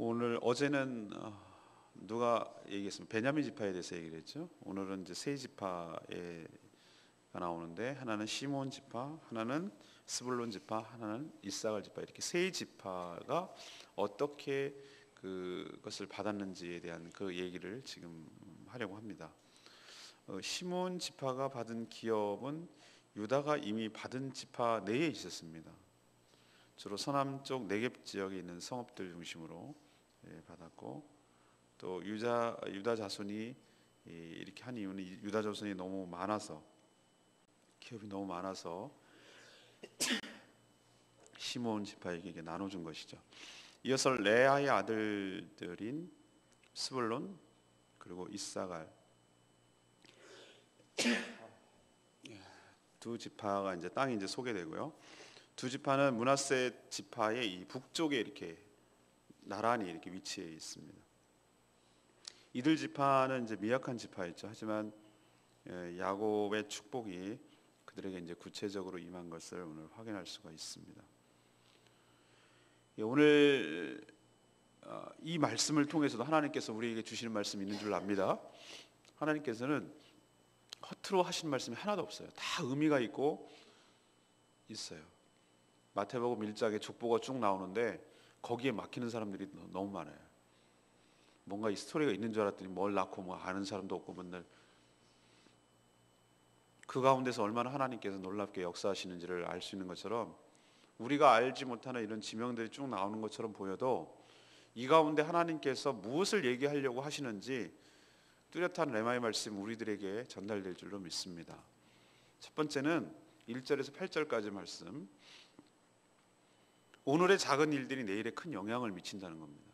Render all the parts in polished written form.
오늘 어제는 누가 얘기했습니다. 베냐민 지파에 대해서 얘기를 했죠. 오늘은 이제 세 지파가 나오는데 하나는 시몬 지파, 하나는 스불론 지파, 하나는 이사갈 지파, 이렇게 세 지파가 어떻게 그것을 받았는지에 대한 그 얘기를 지금 하려고 합니다. 시몬 지파가 받은 기업은 유다가 이미 받은 지파 내에 있었습니다. 주로 서남쪽 네겝 지역에 있는 성읍들 중심으로 받았고, 또 유다 자손이 이렇게 한 이유는 유다 자손이 너무 많아서, 기업이 너무 많아서 시몬 지파에게 이게 나눠준 것이죠. 이어서 레아의 아들들인 스불론 그리고 이사갈 두 지파가 이제 땅이 이제 소개되고요. 두 지파는 므낫세 지파의 이 북쪽에 이렇게 나란히 이렇게 위치해 있습니다. 이들 지파는 이제 미약한 지파였죠. 하지만 야곱의 축복이 그들에게 이제 구체적으로 임한 것을 오늘 확인할 수가 있습니다. 오늘 이 말씀을 통해서도 하나님께서 우리에게 주시는 말씀이 있는 줄 압니다. 하나님께서는 허투루 하신 말씀이 하나도 없어요. 다 의미가 있고 있어요. 마태복음 1장에 족보가 쭉 나오는데 거기에 막히는 사람들이 너무 많아요. 뭔가 이 스토리가 있는 줄 알았더니 뭘 낳고 뭐 아는 사람도 없고 맨날 그 가운데서 얼마나 하나님께서 놀랍게 역사하시는지를 알 수 있는 것처럼 우리가 알지 못하는 이런 지명들이 쭉 나오는 것처럼 보여도 이 가운데 하나님께서 무엇을 얘기하려고 하시는지 뚜렷한 레마의 말씀 우리들에게 전달될 줄로 믿습니다. 첫 번째는 1절에서 8절까지 말씀. 오늘의 작은 일들이 내일에 큰 영향을 미친다는 겁니다.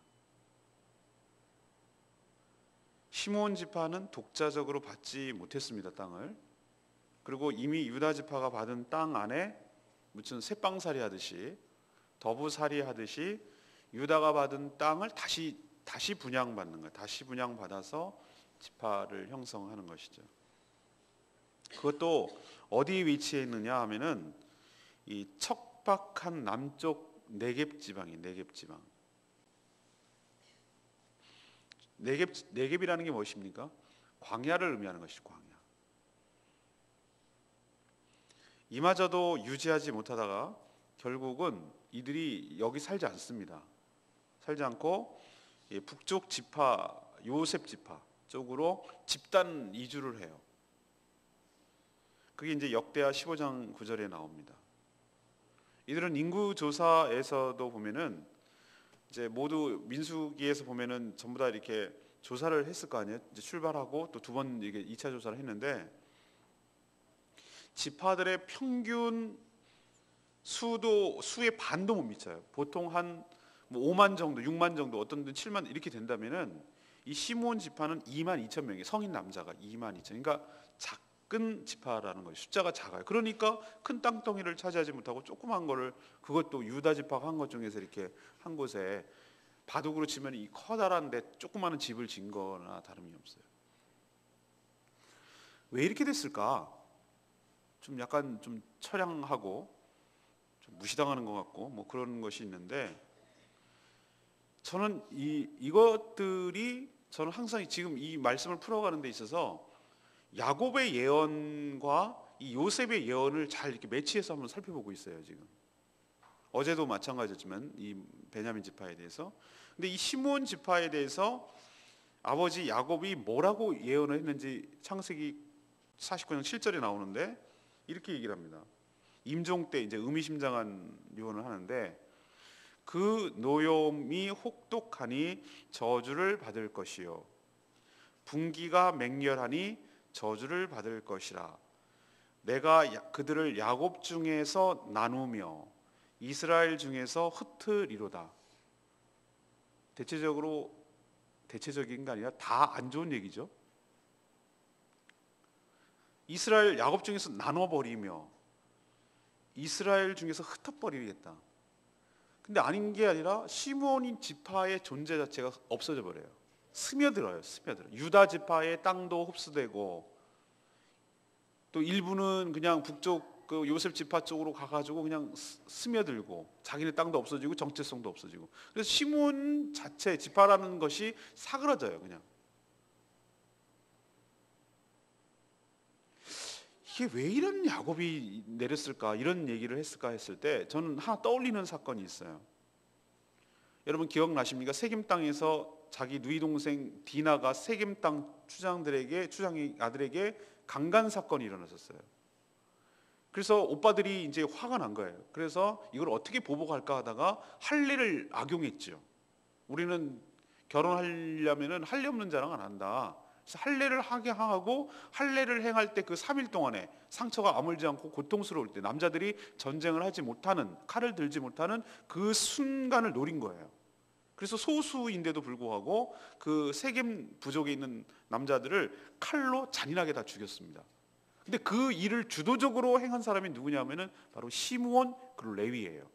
시몬 지파는 독자적으로 받지 못했습니다. 땅을. 그리고 이미 유다 지파가 받은 땅 안에 무슨 새빵살이 하듯이 더부살이 하듯이 유다가 받은 땅을 다시 분양받는 거예요. 다시 분양받아서 지파를 형성하는 것이죠. 그것도 어디 위치해 있느냐 하면은 이 척박한 남쪽 네겝 지방이 네겝 지방. 네겝이라는 게 무엇입니까? 광야를 의미하는 것이죠. 광야. 이마저도 유지하지 못하다가 결국은 이들이 여기 살지 않습니다. 살지 않고 북쪽 지파 요셉 지파 쪽으로 집단 이주를 해요. 그게 이제 역대하 15장 9절에 나옵니다. 이들은 인구 조사에서도 보면은 이제 모두 민수기에서 보면은 전부 다 이렇게 조사를 했을 거 아니에요. 이제 출발하고 또 두 번 이게 2차 조사를 했는데 지파들의 평균 수의 반도 못 미쳐요. 보통 한 5만 정도, 6만 정도, 어떤 데는 7만 이렇게 된다면은 이 시몬 지파는 2만 2천 명이 성인 남자가 2만 2천. 그러니까 작은 지파라는 거예요. 숫자가 작아요. 그러니까 큰 땅덩이를 차지하지 못하고 조그만 거를 그것도 유다 지파가 한 것 중에서 이렇게 한 곳에 바둑으로 치면 이 커다란데 조그마한 집을 진 거나 다름이 없어요. 왜 이렇게 됐을까? 좀 약간 좀 처량하고 좀 무시당하는 것 같고 뭐 그런 것이 있는데 저는 이것들이 저는 항상 지금 이 말씀을 풀어가는 데 있어서 야곱의 예언과 이 요셉의 예언을 잘 이렇게 매치해서 한번 살펴보고 있어요. 지금 어제도 마찬가지였지만 이 베냐민 지파에 대해서. 근데 이 시몬 지파에 대해서 아버지 야곱이 뭐라고 예언을 했는지 창세기 49장 7절에 나오는데 이렇게 얘기를 합니다. 임종 때 이제 의미심장한 유언을 하는데 그 노염이 혹독하니 저주를 받을 것이요 분기가 맹렬하니 저주를 받을 것이라. 내가 그들을 야곱 중에서 나누며 이스라엘 중에서 흩으리로다. 대체적인 게 아니라 다 안 좋은 얘기죠. 이스라엘 야곱 중에서 나눠버리며 이스라엘 중에서 흩어버리겠다. 근데 아닌 게 아니라 시몬 지파의 존재 자체가 없어져 버려요. 스며들어요. 유다 지파의 땅도 흡수되고 또 일부는 그냥 북쪽 그 요셉 지파 쪽으로 가가지고 그냥 스며들고 자기네 땅도 없어지고 정체성도 없어지고, 그래서 시몬 자체 지파라는 것이 사그라져요. 그냥 이게 왜 이런 야곱이 내렸을까, 이런 얘기를 했을까 했을 때 저는 하나 떠올리는 사건이 있어요. 여러분 기억나십니까? 세겜 땅에서 자기 누이 동생 디나가 세겜 땅 추장의 아들에게 강간 사건이 일어났었어요. 그래서 오빠들이 이제 화가 난 거예요. 그래서 이걸 어떻게 보복할까 하다가 할례를 악용했죠. 우리는 결혼하려면은 할례 없는 자랑 안 한다. 그래서 할례를 하게 하고, 할례를 행할 때 그 3일 동안에 상처가 아물지 않고 고통스러울 때 남자들이 전쟁을 하지 못하는, 칼을 들지 못하는 그 순간을 노린 거예요. 그래서 소수인데도 불구하고 그 세겜 부족에 있는 남자들을 칼로 잔인하게 다 죽였습니다. 근데 그 일을 주도적으로 행한 사람이 누구냐면은 바로 시므온 그리고 레위예요.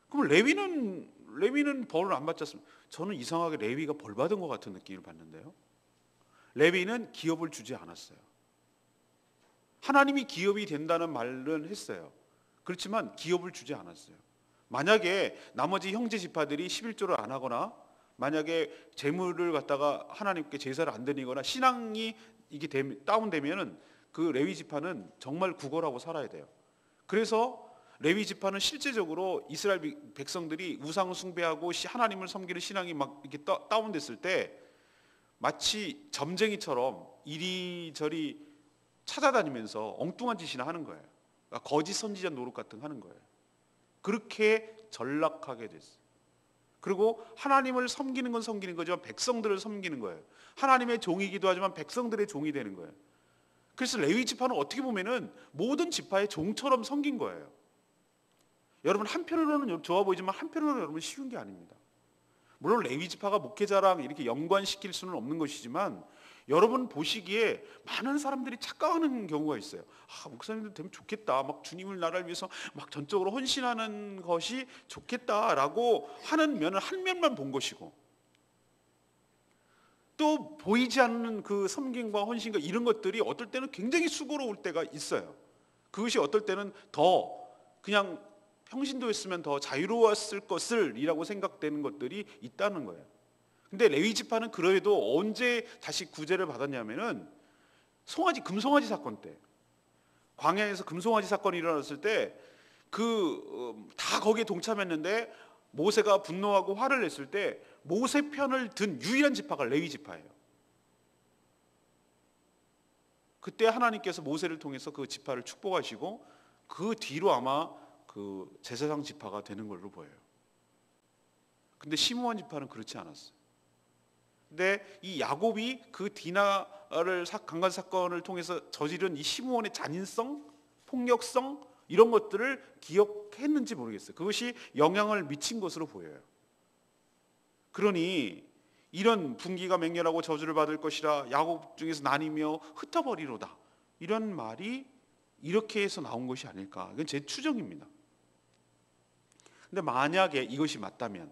그럼 레위는 벌을 안 받지 않습니까? 저는 이상하게 레위가 벌 받은 것 같은 느낌을 받는데요. 레위는 기업을 주지 않았어요. 하나님이 기업이 된다는 말은 했어요. 그렇지만 기업을 주지 않았어요. 만약에 나머지 형제 지파들이 11조를 안 하거나, 만약에 재물을 갖다가 하나님께 제사를 안 드리거나 신앙이 이게 다운되면은 그 레위 지파는 정말 구걸하고 살아야 돼요. 그래서 레위 지파는 실제적으로 이스라엘 백성들이 우상 숭배하고 하나님을 섬기는 신앙이 막 이렇게 다운됐을 때 마치 점쟁이처럼 이리저리 찾아다니면서 엉뚱한 짓이나 하는 거예요. 그러니까 거짓 선지자 노릇 같은 거 하는 거예요. 그렇게 전락하게 됐어요. 그리고 하나님을 섬기는 건 섬기는 거지만 백성들을 섬기는 거예요. 하나님의 종이기도 하지만 백성들의 종이 되는 거예요. 그래서 레위 지파는 어떻게 보면은 모든 지파의 종처럼 섬긴 거예요. 여러분 한편으로는 좋아 보이지만 한편으로는 여러분 쉬운 게 아닙니다. 물론 레위 지파가 목회자랑 이렇게 연관시킬 수는 없는 것이지만 여러분 보시기에 많은 사람들이 착각하는 경우가 있어요. 목사님들 되면 좋겠다, 막 주님을 나라를 위해서 막 전적으로 헌신하는 것이 좋겠다라고 하는 면은 한 면만 본 것이고, 또 보이지 않는 그 섬김과 헌신과 이런 것들이 어떨 때는 굉장히 수고로울 때가 있어요. 그것이 어떨 때는 더 그냥 평신도였으면 더 자유로웠을 것을 이라고 생각되는 것들이 있다는 거예요. 근데 레위 지파는 그래도 언제 다시 구제를 받았냐면은 금송아지 사건 때, 광야에서 금송아지 사건이 일어났을 때 다 거기에 동참했는데 모세가 분노하고 화를 냈을 때 모세 편을 든 유일한 지파가 레위 지파예요. 그때 하나님께서 모세를 통해서 그 지파를 축복하시고 그 뒤로 아마 그 제사장 지파가 되는 걸로 보여요. 근데 시므온 지파는 그렇지 않았어요. 근데 이 야곱이 그 디나를 강간 사건을 통해서 저지른 이 시므온의 잔인성, 폭력성 이런 것들을 기억했는지 모르겠어요. 그것이 영향을 미친 것으로 보여요. 그러니 이런 분기가 맹렬하고 저주를 받을 것이라 야곱 중에서 나뉘며 흩어버리로다, 이런 말이 이렇게 해서 나온 것이 아닐까, 이건 제 추정입니다. 근데 만약에 이것이 맞다면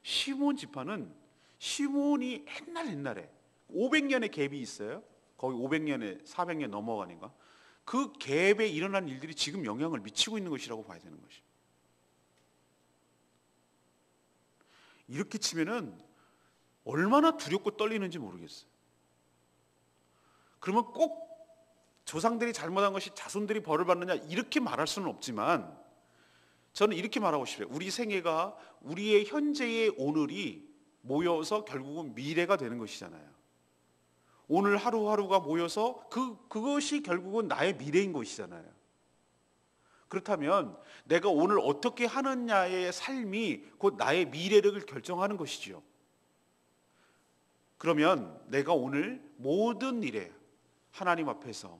시므온 지파는 시므온이 옛날에 500년의 갭이 있어요. 거의 500년에 400년 넘어가니까 그 갭에 일어난 일들이 지금 영향을 미치고 있는 것이라고 봐야 되는 것이죠. 이렇게 치면은 얼마나 두렵고 떨리는지 모르겠어요. 그러면 꼭 조상들이 잘못한 것이 자손들이 벌을 받느냐 이렇게 말할 수는 없지만 저는 이렇게 말하고 싶어요. 우리 생애가 우리의 현재의 오늘이 모여서 결국은 미래가 되는 것이잖아요. 오늘 하루하루가 모여서 그것이 결국은 나의 미래인 것이잖아요. 그렇다면 내가 오늘 어떻게 하느냐의 삶이 곧 나의 미래를 결정하는 것이지요. 그러면 내가 오늘 모든 일에 하나님 앞에서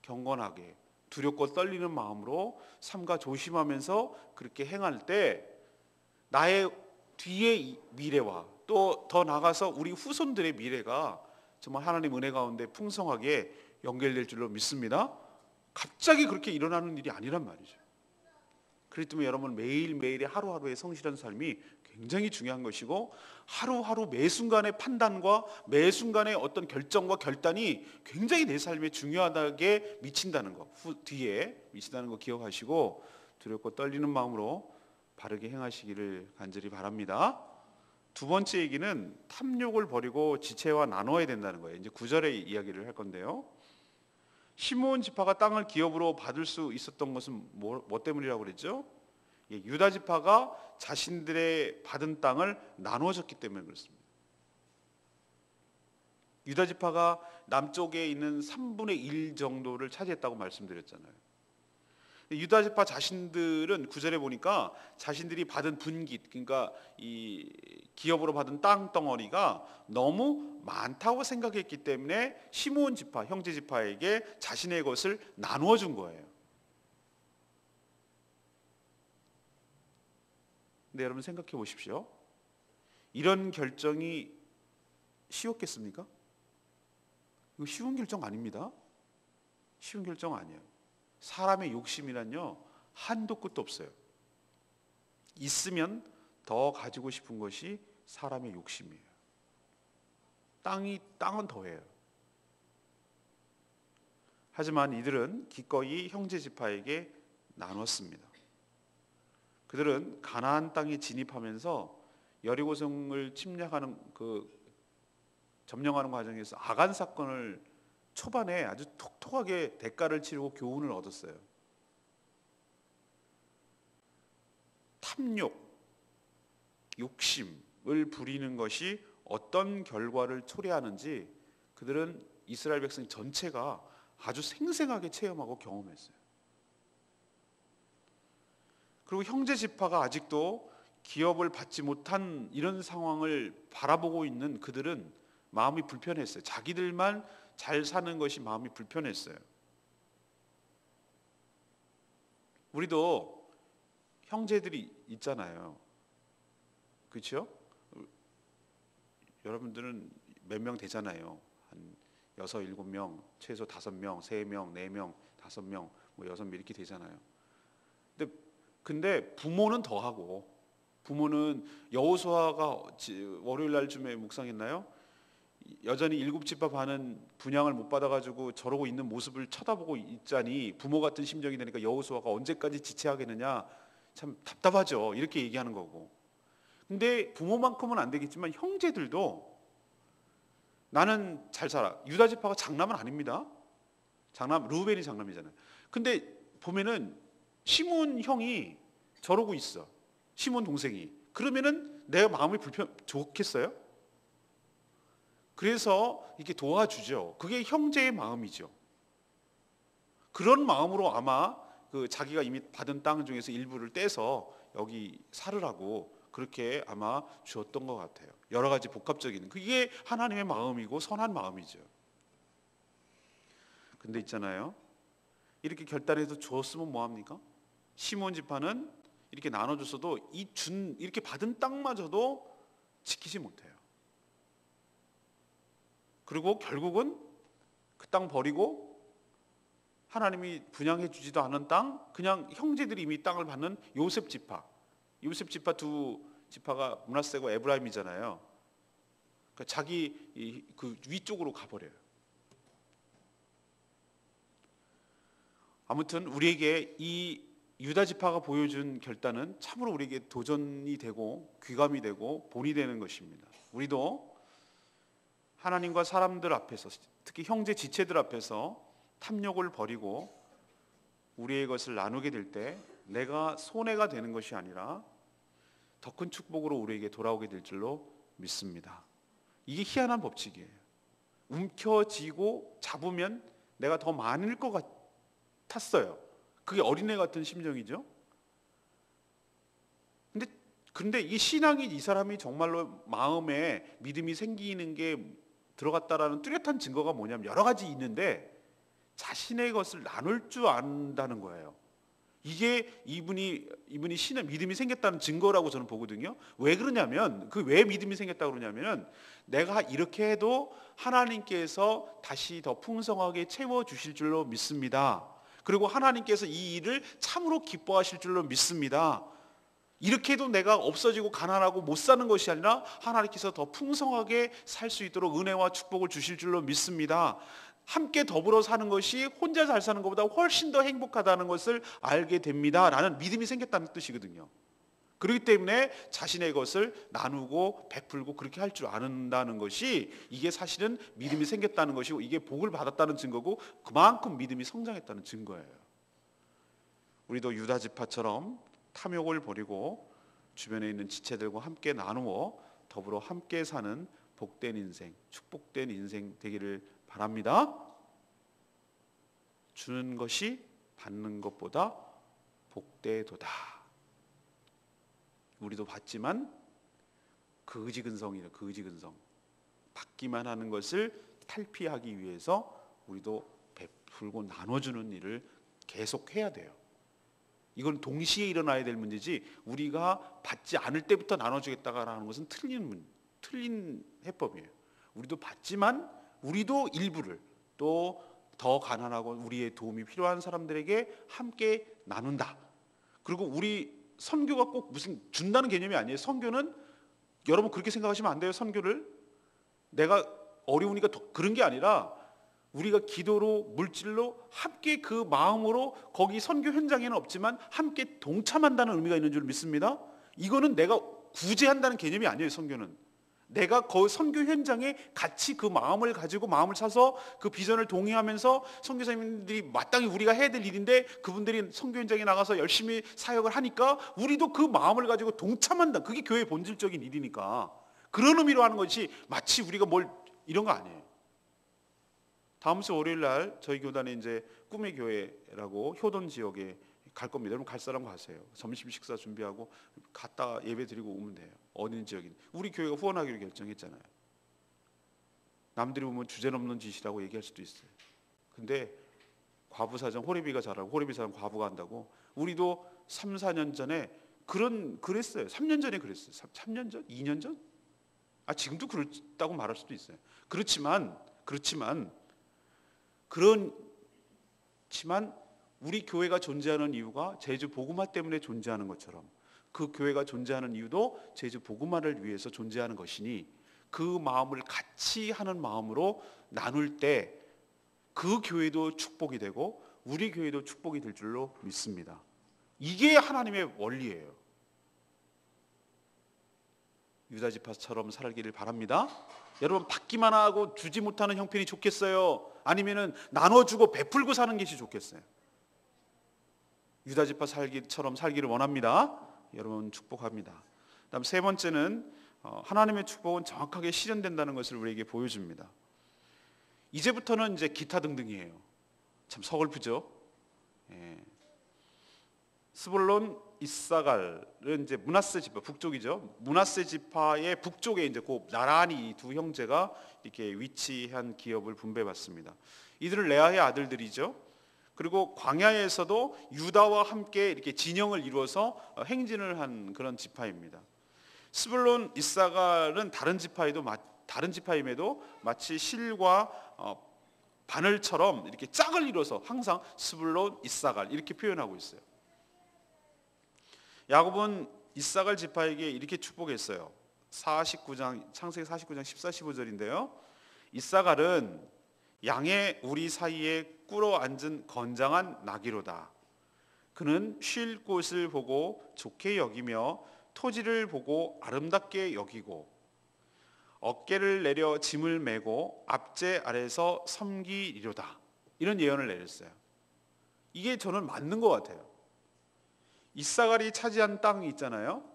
경건하게 두렵고 떨리는 마음으로 삼가 조심하면서 그렇게 행할 때 나의 뒤의 미래와 또 더 나아가서 우리 후손들의 미래가 정말 하나님 은혜 가운데 풍성하게 연결될 줄로 믿습니다. 갑자기 그렇게 일어나는 일이 아니란 말이죠. 그렇기 때문에 여러분 매일매일의 하루하루의 성실한 삶이 굉장히 중요한 것이고 하루하루 매 순간의 판단과 매 순간의 어떤 결정과 결단이 굉장히 내 삶에 중요하게 미친다는 거, 뒤에 미친다는 거 기억하시고 두렵고 떨리는 마음으로 바르게 행하시기를 간절히 바랍니다. 두 번째 얘기는 탐욕을 버리고 지체와 나눠야 된다는 거예요. 이제 9절의 이야기를 할 건데요. 시므온 지파가 땅을 기업으로 받을 수 있었던 것은 뭐 때문이라고 그랬죠? 유다 지파가 자신들의 받은 땅을 나눠줬기 때문에 그렇습니다. 유다 지파가 남쪽에 있는 3분의 1 정도를 차지했다고 말씀드렸잖아요. 유다 지파 자신들은 9절에 보니까 자신들이 받은 분깃, 그러니까 이 기업으로 받은 땅 덩어리가 너무 많다고 생각했기 때문에 시므온 지파, 형제 지파에게 자신의 것을 나누어 준 거예요. 근데 여러분 생각해 보십시오. 이런 결정이 쉬웠겠습니까? 이거 쉬운 결정 아닙니다. 쉬운 결정 아니에요. 사람의 욕심이란요 한도 끝도 없어요. 있으면 더 가지고 싶은 것이 사람의 욕심이에요. 땅은 더해요. 하지만 이들은 기꺼이 형제 지파에게 나눴습니다. 그들은 가나안 땅에 진입하면서 여리고성을 침략하는 점령하는 과정에서 아간 사건을 초반에 아주 톡톡하게 대가를 치르고 교훈을 얻었어요. 탐욕, 욕심을 부리는 것이 어떤 결과를 초래하는지 그들은 이스라엘 백성 전체가 아주 생생하게 체험하고 경험했어요. 그리고 형제 지파가 아직도 기업을 받지 못한 이런 상황을 바라보고 있는 그들은 마음이 불편했어요. 자기들만 잘 사는 것이 마음이 불편했어요. 우리도 형제들이 있잖아요. 그렇죠? 여러분들은 몇 명 되잖아요. 한 6, 7명, 최소 5명, 3명, 4명, 5명, 6명 이렇게 되잖아요. 근데 부모는 더 하고, 부모는 여호수아가 월요일 날쯤에 묵상했나요? 여전히 7지파 반은 분향을 못 받아가지고 저러고 있는 모습을 쳐다보고 있자니 부모 같은 심정이 되니까 여호수아가 언제까지 지체하겠느냐, 참 답답하죠. 이렇게 얘기하는 거고. 근데 부모만큼은 안 되겠지만 형제들도 나는 잘 살아. 유다 지파가 장남은 아닙니다. 루벤이 장남이잖아요. 근데 보면은 시몬 형이 저러고 있어. 시몬 동생이. 그러면은 내가 마음이 좋겠어요? 그래서 이렇게 도와주죠. 그게 형제의 마음이죠. 그런 마음으로 아마 자기가 이미 받은 땅 중에서 일부를 떼서 여기 살으라고 그렇게 아마 주었던 것 같아요. 여러 가지 복합적인, 그게 하나님의 마음이고 선한 마음이죠. 근데 있잖아요, 이렇게 결단해서 주었으면 뭐합니까? 시몬 지파는 이렇게 나눠줬어도 이렇게 받은 땅마저도 지키지 못해요. 그리고 결국은 그 땅 버리고 하나님이 분양해 주지도 않은 땅, 그냥 형제들이 이미 땅을 받는 요셉 지파 두 지파가 므낫세고 에브라임이잖아요. 그러니까 자기 그 위쪽으로 가버려요. 아무튼 우리에게 이 유다 지파가 보여준 결단은 참으로 우리에게 도전이 되고 귀감이 되고 본이 되는 것입니다. 우리도 하나님과 사람들 앞에서, 특히 형제 지체들 앞에서 탐욕을 버리고 우리의 것을 나누게 될 때 내가 손해가 되는 것이 아니라 더 큰 축복으로 우리에게 돌아오게 될 줄로 믿습니다. 이게 희한한 법칙이에요. 움켜쥐고 잡으면 내가 더 많을 것 같았어요. 그게 어린애 같은 심정이죠. 근데 이 신앙이, 이 사람이 정말로 마음에 믿음이 생기는 게 들어갔다라는 뚜렷한 증거가 뭐냐면 여러 가지 있는데 자신의 것을 나눌 줄 안다는 거예요. 이게 이분이 신의 믿음이 생겼다는 증거라고 저는 보거든요. 왜 그러냐면, 왜 믿음이 생겼다고 그러냐면, 내가 이렇게 해도 하나님께서 다시 더 풍성하게 채워 주실 줄로 믿습니다. 그리고 하나님께서 이 일을 참으로 기뻐하실 줄로 믿습니다. 이렇게 해도 내가 없어지고 가난하고 못 사는 것이 아니라 하나님께서 더 풍성하게 살 수 있도록 은혜와 축복을 주실 줄로 믿습니다. 함께 더불어 사는 것이 혼자 잘 사는 것보다 훨씬 더 행복하다는 것을 알게 됩니다 라는 믿음이 생겼다는 뜻이거든요. 그렇기 때문에 자신의 것을 나누고 베풀고 그렇게 할 줄 아는다는 것이, 이게 사실은 믿음이 생겼다는 것이고, 이게 복을 받았다는 증거고, 그만큼 믿음이 성장했다는 증거예요. 우리도 유다 지파처럼 탐욕을 버리고 주변에 있는 지체들과 함께 나누어 더불어 함께 사는 복된 인생, 축복된 인생 되기를 바랍니다. 주는 것이 받는 것보다 복되도다. 우리도 받지만 거지근성이에요. 거지근성. 받기만 하는 것을 탈피하기 위해서 우리도 베풀고 나눠주는 일을 계속해야 돼요. 이건 동시에 일어나야 될 문제지, 우리가 받지 않을 때부터 나눠주겠다라는 것은 틀린 해법이에요. 우리도 받지만 우리도 일부를 또 더 가난하고 우리의 도움이 필요한 사람들에게 함께 나눈다. 그리고 우리 선교가 꼭 무슨 준다는 개념이 아니에요. 선교는 여러분 그렇게 생각하시면 안 돼요. 선교를 내가 어려우니까 그런 게 아니라 우리가 기도로 물질로 함께 그 마음으로, 거기 선교 현장에는 없지만 함께 동참한다는 의미가 있는 줄 믿습니다. 이거는 내가 구제한다는 개념이 아니에요. 선교는 내가 그 선교 현장에 같이 그 마음을 가지고 마음을 사서 그 비전을 동의하면서, 선교사님들이 마땅히 우리가 해야 될 일인데 그분들이 선교 현장에 나가서 열심히 사역을 하니까 우리도 그 마음을 가지고 동참한다. 그게 교회의 본질적인 일이니까. 그런 의미로 하는 것이 마치 우리가 뭘 이런 거 아니에요. 다음 주 월요일 날 저희 교단에 이제 꿈의 교회라고 효돈 지역에 갈 겁니다. 여러분 갈 사람 가세요. 점심 식사 준비하고 갔다 예배 드리고 오면 돼요. 어느 지역인. 우리 교회가 후원하기로 결정했잖아요. 남들이 보면 주제넘는 짓이라고 얘기할 수도 있어요. 근데 과부 사정 호레비가 잘하고 호레비 사정 과부가 한다고. 우리도 3, 4년 전에 그랬어요. 3년 전에 그랬어요. 3년 전? 2년 전? 지금도 그렇다고 말할 수도 있어요. 그렇지만 우리 교회가 존재하는 이유가 제주 복음화 때문에 존재하는 것처럼, 그 교회가 존재하는 이유도 제주 복음화를 위해서 존재하는 것이니, 그 마음을 같이 하는 마음으로 나눌 때 그 교회도 축복이 되고 우리 교회도 축복이 될 줄로 믿습니다. 이게 하나님의 원리예요. 유다 지파처럼 살기를 바랍니다. 여러분 받기만 하고 주지 못하는 형편이 좋겠어요? 아니면은 나눠주고 베풀고 사는 것이 좋겠어요? 유다 지파 살기처럼 살기를 원합니다. 여러분 축복합니다. 다음 세 번째는 하나님의 축복은 정확하게 실현된다는 것을 우리에게 보여줍니다. 이제부터는 이제 기타 등등이에요. 참 서글프죠. 스불론 이사갈은 이제 므낫세 지파 북쪽이죠. 므낫세 지파의 북쪽에 이제 그 나란히 두 형제가 이렇게 위치한 기업을 분배받습니다. 이들은 레아의 아들들이죠. 그리고 광야에서도 유다와 함께 이렇게 진영을 이루어서 행진을 한 그런 지파입니다. 스불론 이사갈은 다른 지파임에도 마치 실과 바늘처럼 이렇게 짝을 이뤄서 항상 스불론 이사갈 이렇게 표현하고 있어요. 야곱은 이사갈 지파에게 이렇게 축복했어요. 창세기 49장 14, 15절인데요. 이사갈은 양의 우리 사이에 꿇어 앉은 건장한 나귀로다. 그는 쉴 곳을 보고 좋게 여기며 토지를 보고 아름답게 여기고 어깨를 내려 짐을 메고 앞제 아래서 섬기리로다. 이런 예언을 내렸어요. 이게 저는 맞는 것 같아요. 이사갈이 차지한 땅이 있잖아요.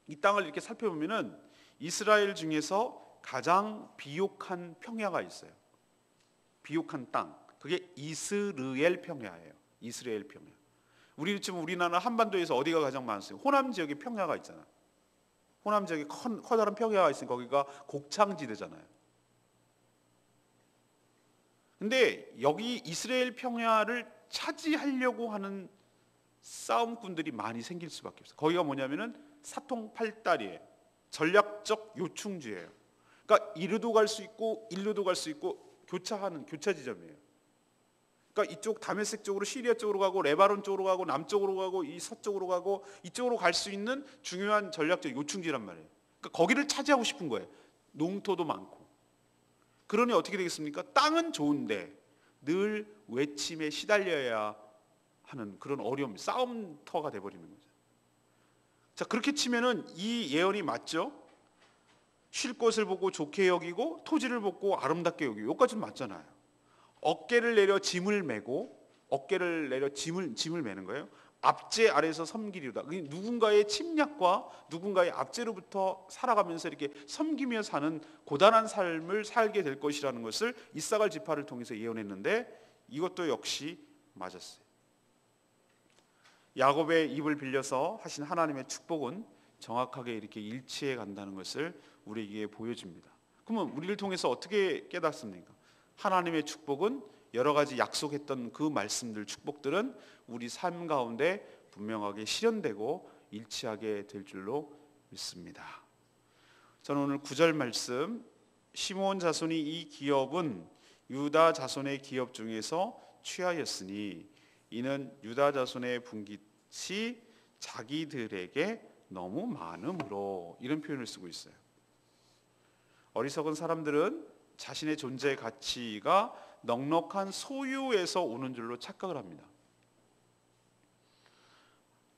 이 땅을 이렇게 살펴보면은 이스라엘 중에서 가장 비옥한 평야가 있어요. 비옥한 땅. 그게 이스르엘 평야예요. 이스라엘 평야. 지금 우리나라 한반도에서 어디가 가장 많았어요? 호남 지역에 평야가 있잖아. 호남 지역에 커다란 평야가 있으니까 거기가 곡창지대잖아요. 근데 여기 이스라엘 평야를 차지하려고 하는 싸움꾼들이 많이 생길 수밖에 없어요. 거기가 뭐냐면은 사통팔달이에요. 전략적 요충지예요. 그러니까 이리도 갈 수 있고 일로도 갈 수 있고 교차 지점이에요. 그러니까 이쪽 다메섹 쪽으로 시리아 쪽으로 가고 레바논 쪽으로 가고 남쪽으로 가고 이 서쪽으로 가고 이쪽으로 갈 수 있는 중요한 전략적 요충지란 말이에요. 그러니까 거기를 차지하고 싶은 거예요. 농토도 많고. 그러니 어떻게 되겠습니까? 땅은 좋은데 늘 외침에 시달려야 하는 그런 어려움, 싸움터가 돼버리는 거죠. 자, 그렇게 치면은 이 예언이 맞죠? 쉴 곳을 보고 좋게 여기고 토지를 보고 아름답게 여기고, 여기까지는 맞잖아요. 어깨를 내려 짐을 메고, 어깨를 내려 짐을 메는 거예요. 압제 아래서 섬기리로다. 누군가의 침략과 누군가의 압제로부터 살아가면서 이렇게 섬기며 사는 고단한 삶을 살게 될 것이라는 것을 이사갈 지파를 통해서 예언했는데, 이것도 역시 맞았어요. 야곱의 입을 빌려서 하신 하나님의 축복은 정확하게 이렇게 일치해 간다는 것을 우리에게 보여줍니다. 그러면 우리를 통해서 어떻게 깨닫습니까? 하나님의 축복은 여러 가지 약속했던 그 말씀들, 축복들은 우리 삶 가운데 분명하게 실현되고 일치하게 될 줄로 믿습니다. 저는 오늘 9절 말씀, 시므온 자손이 이 기업은 유다 자손의 기업 중에서 취하였으니 이는 유다 자손의 분깃이 자기들에게 너무 많음으로, 이런 표현을 쓰고 있어요. 어리석은 사람들은 자신의 존재의 가치가 넉넉한 소유에서 오는 줄로 착각을 합니다.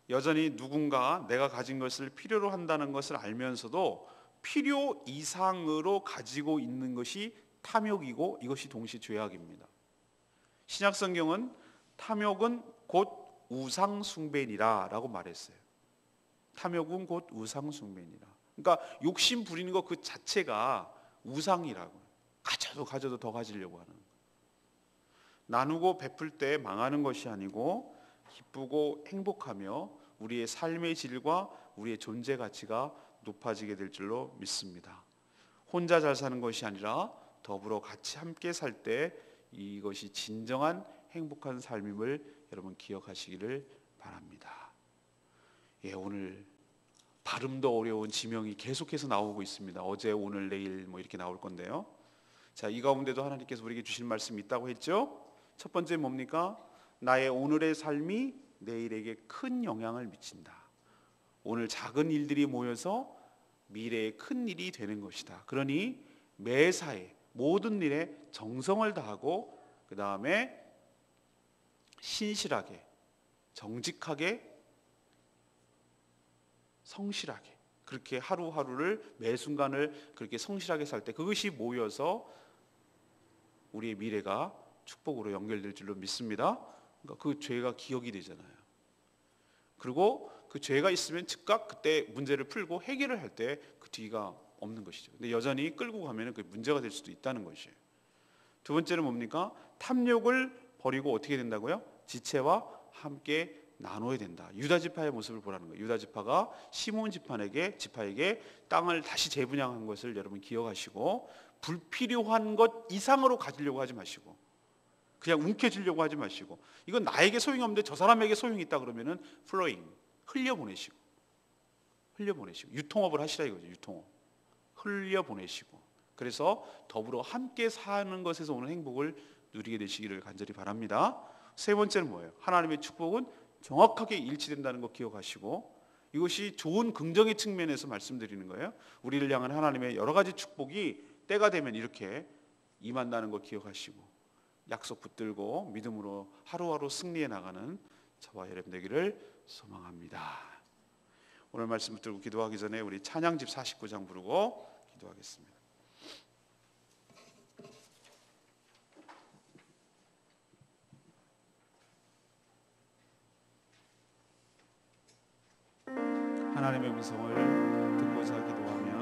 여전히 누군가 내가 가진 것을 필요로 한다는 것을 알면서도 필요 이상으로 가지고 있는 것이 탐욕이고, 이것이 동시에 죄악입니다. 신약 성경은 탐욕은 곧 우상 숭배니라 라고 말했어요. 탐욕은 곧 우상 숭배니라. 그러니까 욕심 부리는 것 그 자체가 우상이라고. 가져도 더 가지려고 하는. 나누고 베풀 때 망하는 것이 아니고 기쁘고 행복하며 우리의 삶의 질과 우리의 존재 가치가 높아지게 될 줄로 믿습니다. 혼자 잘 사는 것이 아니라 더불어 같이 함께 살 때 이것이 진정한 행복한 삶임을 여러분 기억하시기를 바랍니다. 예, 오늘 발음도 어려운 지명이 계속해서 나오고 있습니다. 어제, 오늘, 내일 뭐 이렇게 나올 건데요. 자, 이 가운데도 하나님께서 우리에게 주신 말씀이 있다고 했죠. 첫 번째 뭡니까? 나의 오늘의 삶이 내일에게 큰 영향을 미친다. 오늘 작은 일들이 모여서 미래에 큰 일이 되는 것이다. 그러니 매사에 모든 일에 정성을 다하고, 그 다음에 신실하게, 정직하게, 성실하게, 그렇게 하루하루를, 매 순간을 그렇게 성실하게 살 때 그것이 모여서 우리의 미래가 축복으로 연결될 줄로 믿습니다. 그러니까 그 죄가 기억이 되잖아요. 그리고 그 죄가 있으면 즉각 그때 문제를 풀고 해결을 할 때 그 뒤가 없는 것이죠. 근데 여전히 끌고 가면 그 문제가 될 수도 있다는 것이에요. 두 번째는 뭡니까? 탐욕을 버리고 어떻게 된다고요? 지체와 함께 나눠야 된다. 유다 지파의 모습을 보라는 거예요. 유다 지파가 시므온 지파에게 땅을 다시 재분양한 것을 여러분 기억하시고, 불필요한 것 이상으로 가지려고 하지 마시고, 그냥 움켜쥐려고 하지 마시고, 이건 나에게 소용이 없는데 저 사람에게 소용이 있다 그러면은 플로잉, 흘려보내시고 유통업을 하시라 이거죠. 유통업 흘려보내시고, 그래서 더불어 함께 사는 것에서 오는 행복을 누리게 되시기를 간절히 바랍니다. 세 번째는 뭐예요? 하나님의 축복은 정확하게 일치된다는 거 기억하시고, 이것이 좋은 긍정의 측면에서 말씀드리는 거예요. 우리를 향한 하나님의 여러 가지 축복이 때가 되면 이렇게 임한다는 거 기억하시고, 약속 붙들고 믿음으로 하루하루 승리해 나가는 저와 여러분 되기를 소망합니다. 오늘 말씀 붙들고 기도하기 전에 우리 찬양집 49장 부르고 기도하겠습니다. 하나님의 음성을 듣고자 기도하며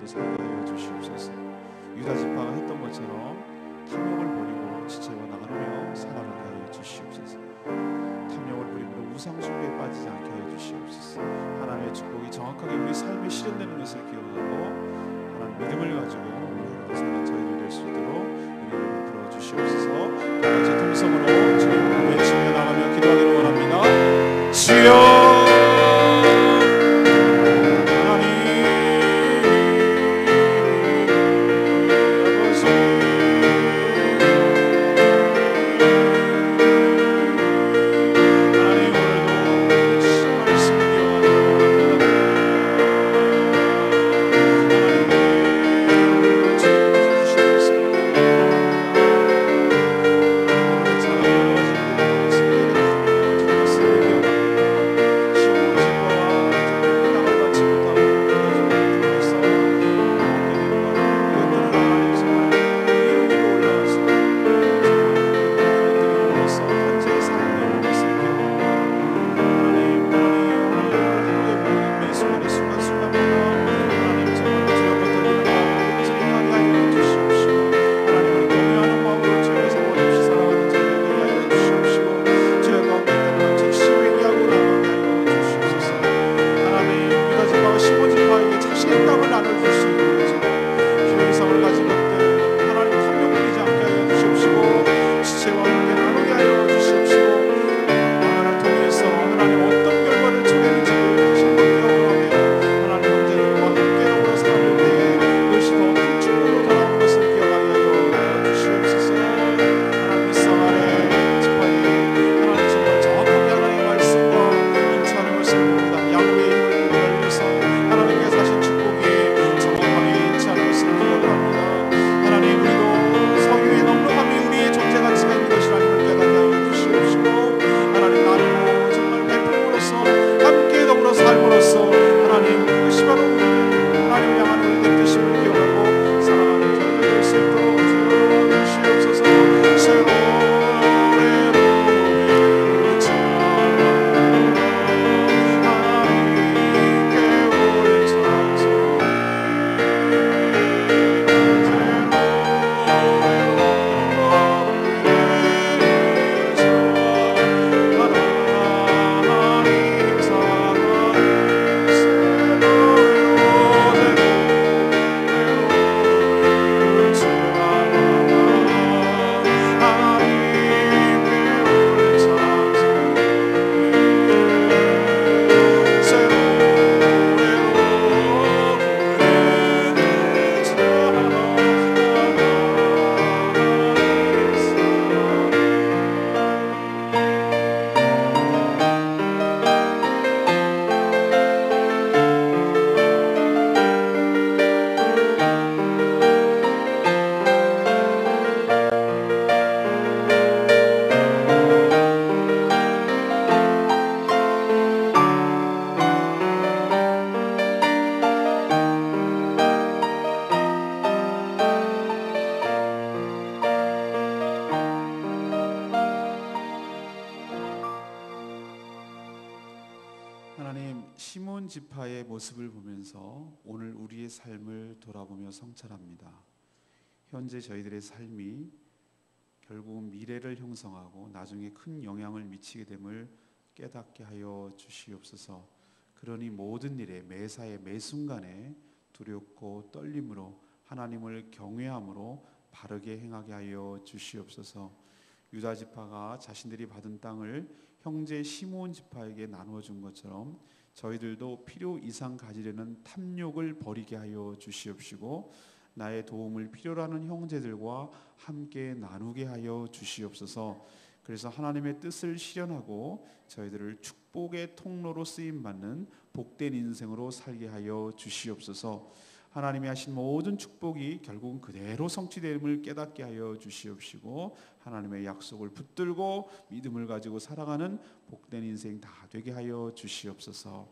저희들도 살게 하여 주시옵소서. 유다 지파가 했던 것처럼 탐욕을 버리고 지체와 나누며 살아가게 하여 주시옵소서. 탐욕을 부림으로 우상 숭배에 빠지지 않게 하여 주시옵소서. 하나님의 축복이 정확하게 우리 삶에 실현되는 것을 기억하고 하나님 믿음을 가지고 우리 하루도 저희들 될 수 있도록 은혜를 베풀어 주시옵소서. 다 같이 통성으로 주님 외치며 나가며 기도하기를 원합니다. 주여 시몬 지파의 모습을 보면서 오늘 우리의 삶을 돌아보며 성찰합니다. 현재 저희들의 삶이 결국 미래를 형성하고 나중에 큰 영향을 미치게 됨을 깨닫게 하여 주시옵소서. 그러니 모든 일에 매사에 매순간에 두렵고 떨림으로 하나님을 경외함으로 바르게 행하게 하여 주시옵소서. 유다 지파가 자신들이 받은 땅을 형제 시몬 지파에게 나누어 준 것처럼 저희들도 필요 이상 가지려는 탐욕을 버리게 하여 주시옵시고 나의 도움을 필요로 하는 형제들과 함께 나누게 하여 주시옵소서. 그래서 하나님의 뜻을 실현하고 저희들을 축복의 통로로 쓰임받는 복된 인생으로 살게 하여 주시옵소서. 하나님이 하신 모든 축복이 결국은 그대로 성취됨을 깨닫게 하여 주시옵시고 하나님의 약속을 붙들고 믿음을 가지고 살아가는 복된 인생 다 되게 하여 주시옵소서.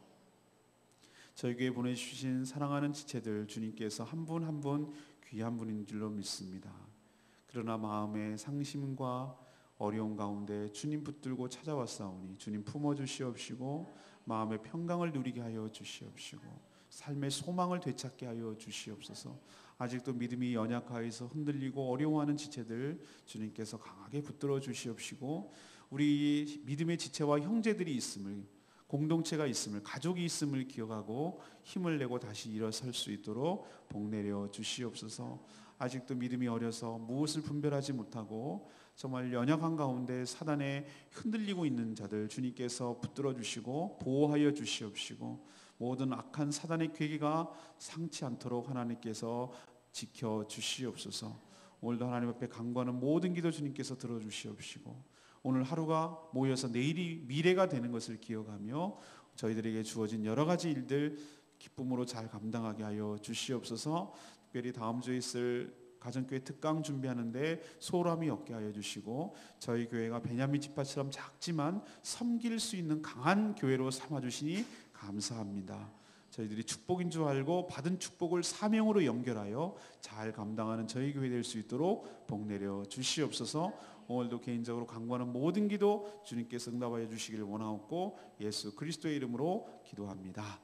저에게 보내주신 사랑하는 지체들 주님께서 한 분 한 분 귀한 분인 줄로 믿습니다. 그러나 마음의 상심과 어려운 가운데 주님 붙들고 찾아왔사오니 주님 품어주시옵시고 마음의 평강을 누리게 하여 주시옵시고 삶의 소망을 되찾게 하여 주시옵소서. 아직도 믿음이 연약하여서 흔들리고 어려워하는 지체들 주님께서 강하게 붙들어 주시옵시고, 우리 믿음의 지체와 형제들이 있음을, 공동체가 있음을, 가족이 있음을 기억하고 힘을 내고 다시 일어설 수 있도록 복 내려 주시옵소서. 아직도 믿음이 어려서 무엇을 분별하지 못하고 정말 연약한 가운데 사단에 흔들리고 있는 자들 주님께서 붙들어 주시고 보호하여 주시옵시고, 모든 악한 사단의 괴계가 상치 않도록 하나님께서 지켜 주시옵소서. 오늘도 하나님 앞에 간구하는 모든 기도 주님께서 들어 주시옵시고, 오늘 하루가 모여서 내일이 미래가 되는 것을 기억하며 저희들에게 주어진 여러 가지 일들 기쁨으로 잘 감당하게 하여 주시옵소서. 특별히 다음 주에 있을 가정교회 특강 준비하는데 소홀함이 없게 하여 주시고, 저희 교회가 베냐민 지파처럼 작지만 섬길 수 있는 강한 교회로 삼아주시니 감사합니다. 저희들이 축복인 줄 알고 받은 축복을 사명으로 연결하여 잘 감당하는 저희 교회 될 수 있도록 복 내려 주시옵소서. 오늘도 개인적으로 간구하는 모든 기도 주님께서 응답하여 주시기를 원하옵고 예수 그리스도의 이름으로 기도합니다.